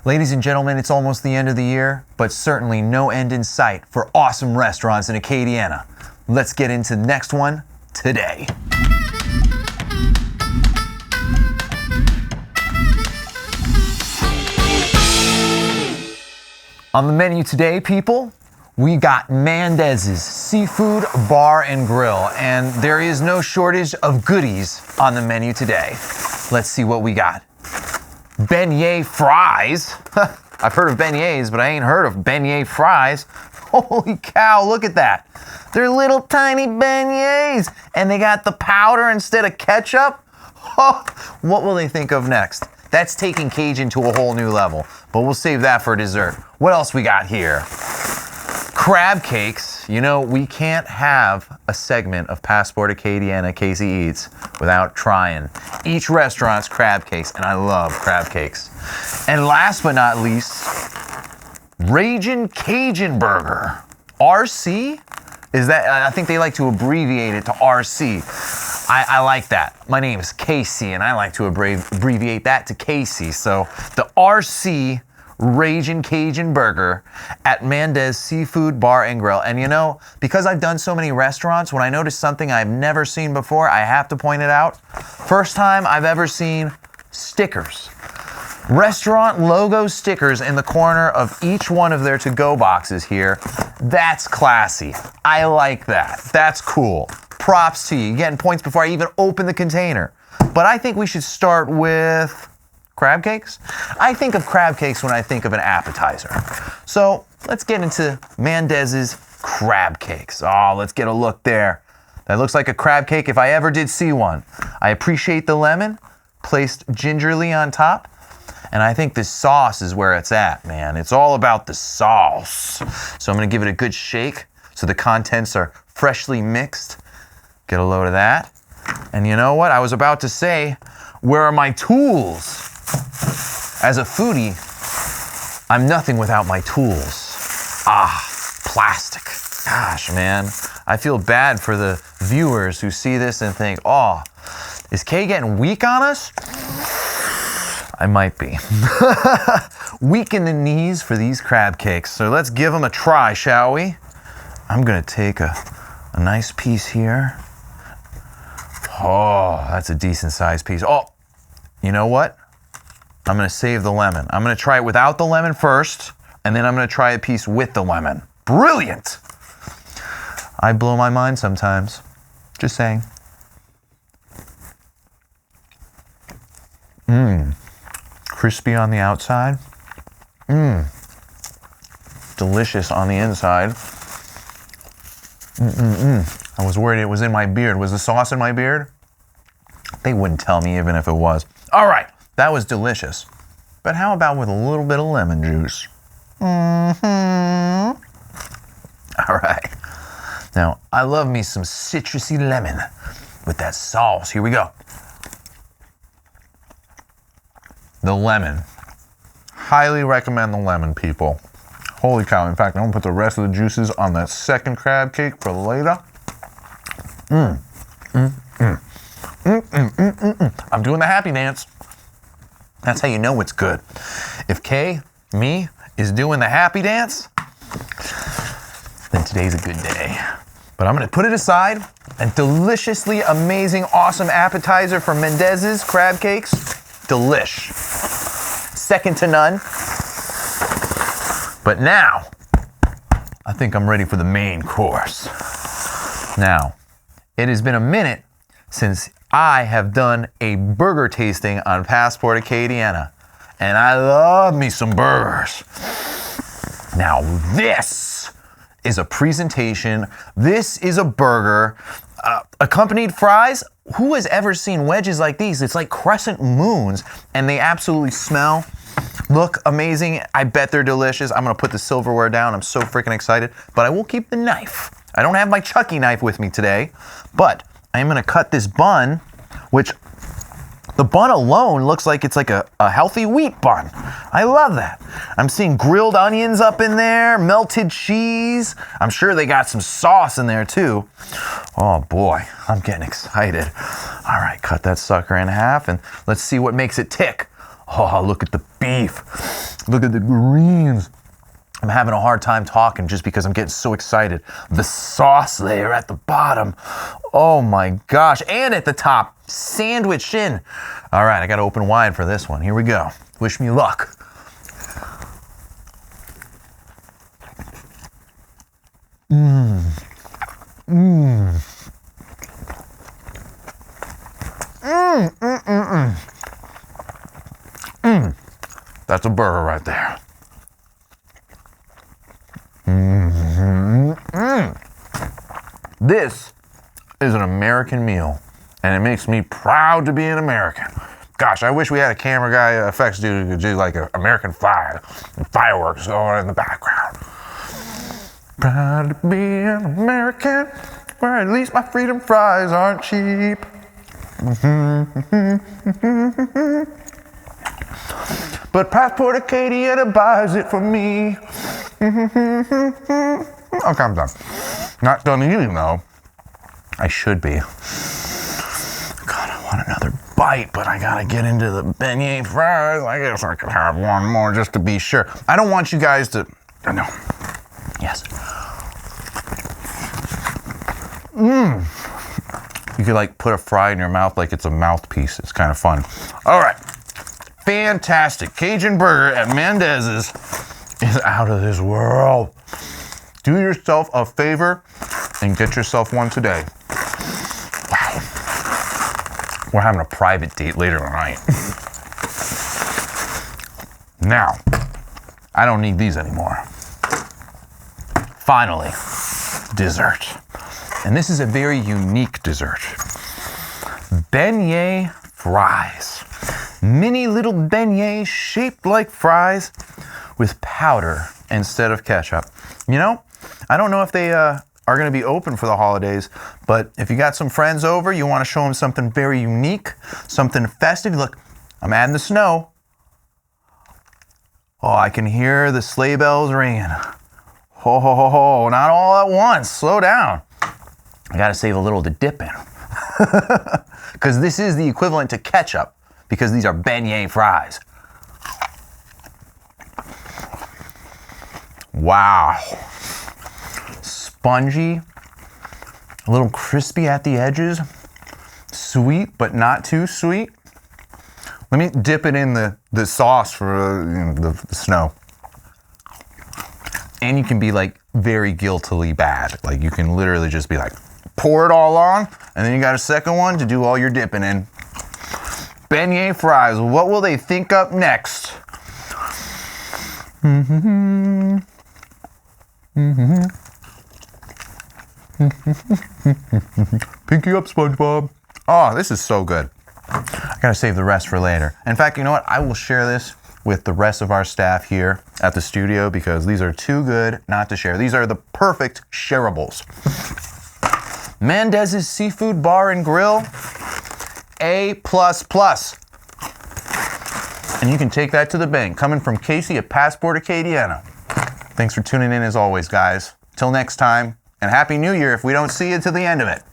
Ladies and gentlemen, it's almost the end of the year, but certainly no end in sight for awesome restaurants in Acadiana. Let's get into the next one today. On the menu today, people, we got Mandez's Seafood Bar and Grill, and there is no shortage of goodies on the menu today. Let's see what we got. Beignet fries. I've heard of beignets, but I ain't heard of beignet fries. Holy cow, look at that. They're little tiny beignets, and they got the powder instead of ketchup. Oh, what will they think of next? That's taking Cajun to a whole new level, but we'll save that for dessert. What else we got here? Crab cakes. You know, we can't have a segment of Passport Acadiana Casey Eats without trying each restaurant's crab cakes, and I love crab cakes. And last but not least, Ragin' Cajun Burger. RC? Is that, I think they like to abbreviate it to RC. I like that. My name is Casey, and I like to abbreviate that to Casey. So the RC Ragin' Cajun Burger at Mandez Seafood Bar and Grill. And you know, because I've done so many restaurants, when I notice something I've never seen before, I have to point it out. First time I've ever seen stickers. Restaurant logo stickers in the corner of each one of their to-go boxes here. That's classy. I like that. That's cool. Props to you. You're getting points before I even open the container. But I think we should start with crab cakes. I think of crab cakes when I think of an appetizer. So let's get into Mandez's crab cakes. Oh, let's get a look there. That looks like a crab cake if I ever did see one. I appreciate the lemon placed gingerly on top. And I think this sauce is where it's at, man. It's all about the sauce. So I'm gonna give it a good shake so the contents are freshly mixed. Get a load of that. And you know what? I was about to say, where are my tools? As a foodie, I'm nothing without my tools. Plastic. Gosh, man. I feel bad for the viewers who see this and think, oh, is Kay getting weak on us? I might be. Weak in the knees for these crab cakes. So let's give them a try, shall we? I'm gonna take a nice piece here. Oh, that's a decent sized piece. Oh, you know what? I'm gonna save the lemon. I'm gonna try it without the lemon first, and then I'm gonna try a piece with the lemon. Brilliant! I blow my mind sometimes. Just saying. Crispy on the outside. Delicious on the inside. I was worried it was in my beard. Was the sauce in my beard? They wouldn't tell me even if it was. All right, that was delicious. But how about with a little bit of lemon juice? All right. Now, I love me some citrusy lemon with that sauce. Here we go. The lemon. Highly recommend the lemon, people. Holy cow. In fact, I'm gonna put the rest of the juices on that second crab cake for later. I'm doing the happy dance. That's how you know it's good. If Kay, me, is doing the happy dance, then today's a good day. But I'm gonna put it aside, and deliciously amazing, awesome appetizer from Mandez's crab cakes. Delish. Second to none. But now, I think I'm ready for the main course. Now, it has been a minute since I have done a burger tasting on Passport Acadiana, and I love me some burgers. Now, this is a presentation. This is a burger. Accompanied fries. Who has ever seen wedges like these? It's like crescent moons, and they absolutely smell, look amazing. I bet they're delicious. I'm gonna put the silverware down. I'm so freaking excited, but I will keep the knife. I don't have my Chucky knife with me today, but I am gonna cut this bun, which the bun alone looks like it's like a healthy wheat bun. I love that. I'm seeing grilled onions up in there, melted cheese. I'm sure they got some sauce in there too. Oh boy, I'm getting excited. All right, cut that sucker in half and let's see what makes it tick. Oh, look at the beef. Look at the greens. I'm having a hard time talking just because I'm getting so excited. The sauce layer at the bottom. Oh my gosh. And at the top, sandwiched in. All right, I got to open wide for this one. Here we go. Wish me luck. Mmm. Mmm. Mmm. Mmm. Mmm. Mmm. That's a burger right there. This is an American meal, and it makes me proud to be an American. Gosh, I wish we had a camera guy, effects dude, who could do like an American flag and fireworks going in the background. Proud to be an American, where at least my freedom fries aren't cheap. But Passport Acadiana buys it for me. Okay, I'm done. Not done eating though. I should be. God, I want another bite, but I gotta get into the beignet fries. I guess I could have one more just to be sure. I don't want you guys to. No. Yes. Mmm. You could like put a fry in your mouth like it's a mouthpiece. It's kind of fun. All right. Fantastic. Cajun burger at Mandez's is out of this world. Do yourself a favor and get yourself one today. Wow. We're having a private date later tonight. Now, I don't need these anymore. Finally, dessert. And this is a very unique dessert. Beignet fries. Mini little beignets shaped like fries with powder instead of ketchup. You know, I don't know if they are going to be open for the holidays, but if you got some friends over, you want to show them something very unique, something festive. Look, I'm adding the snow. Oh, I can hear the sleigh bells ringing. Ho, ho, ho, ho, not all at once. Slow down. I got to save a little to dip in. Because this is the equivalent to ketchup, because these are beignet fries. Wow. Spongy, a little crispy at the edges, sweet but not too sweet. Let me dip it in the sauce for the snow. And you can be like very guiltily bad. Like you can literally just be like, pour it all on, and then you got a second one to do all your dipping in. Beignet fries, what will they think up next? Pinky up, SpongeBob. Oh, this is so good. I gotta save the rest for later. In fact, you know what? I will share this with the rest of our staff here at the studio because these are too good not to share. These are the perfect shareables. Mandez's Seafood Bar and Grill, A++. And you can take that to the bank. Coming from Casey at Passport Acadiana. Thanks for tuning in as always, guys. Till next time, and Happy New Year if we don't see you till the end of it.